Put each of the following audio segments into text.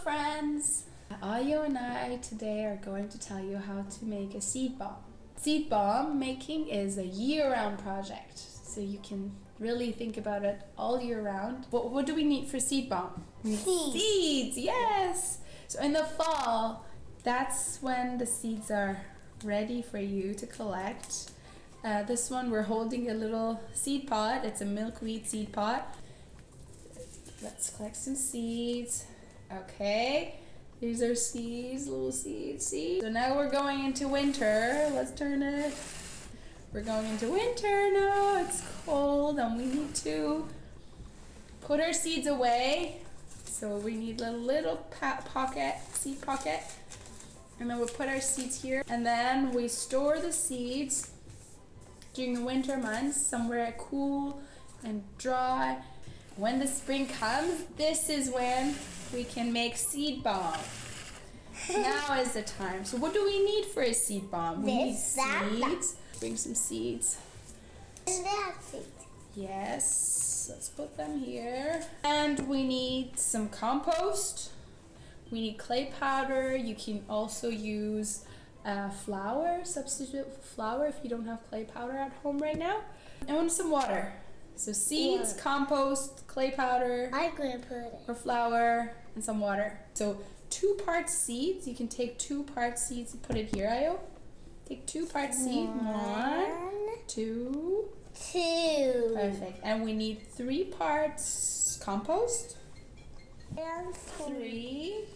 friends! Ayo and I today are going to tell you how to make a seed bomb. Seed bomb making is a year-round project, so you can really think about it all year round. What do we need for seed bomb? Seeds, yes! So in the fall, that's when the seeds are ready for you to collect. This one we're holding a little seed pot. It's a milkweed seed pot. Let's collect some seeds. Okay, these are seeds, little seeds, see? So now we're going into winter. Let's turn it. We're going into winter now. It's cold and we need to put our seeds away. So we need a little pocket, seed pocket. And then we'll put our seeds here. And then we store the seeds during the winter months somewhere cool and dry. When the spring comes, this is when we can make seed bomb. Now is the time. So what do we need for a seed bomb? We need seeds. Bring some seeds. Yes, let's put them here. And we need some compost. We need clay powder. You can also use flour, substitute flour if you don't have clay powder at home right now. And some water. So seeds, compost, clay powder, or flour, and some water. So 2 parts seeds. You can take 2 parts seeds and put it here, Ayo. Take 2 parts seed. 1, 2. Perfect. And we need 3 parts compost. And 3.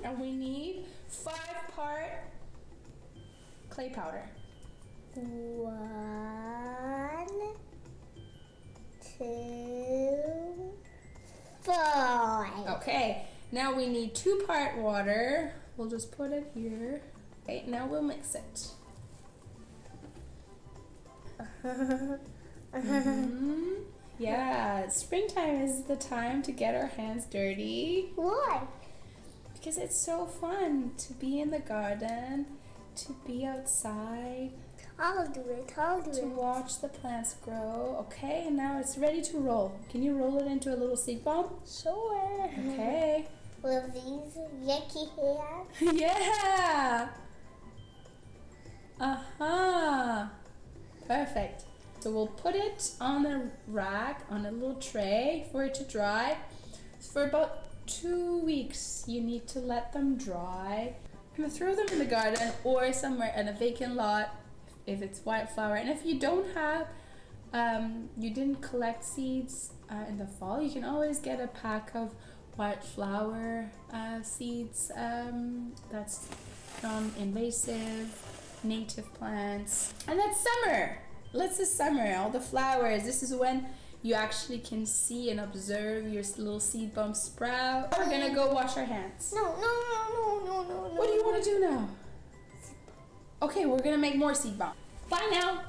And we need 5 part clay powder. 1, 2, 5. Okay, now we need 2 part water. We'll just put it here. Okay, now we'll mix it. Yeah, springtime is the time to get our hands dirty. Why? Because it's so fun to be in the garden, to be outside. I'll do it. To watch the plants grow. Okay, and now it's ready to roll. Can you roll it into a little seed bomb? Sure. Okay. With these yucky hands. Yeah. Perfect. So we'll put it on a rack, on a little tray for it to dry. For about 2 weeks, you need to let them dry. I'm gonna throw them in the garden or somewhere in a vacant lot if it's wildflower. And if you don't have, you didn't collect seeds in the fall, you can always get a pack of wildflower seeds. That's non-invasive, native plants. And that's summer. This is summer, all the flowers. This is when you actually can see and observe your little seed bomb sprout. We're gonna go wash our hands. No. What do you want to do now? Okay, we're gonna make more seed bomb. Bye now.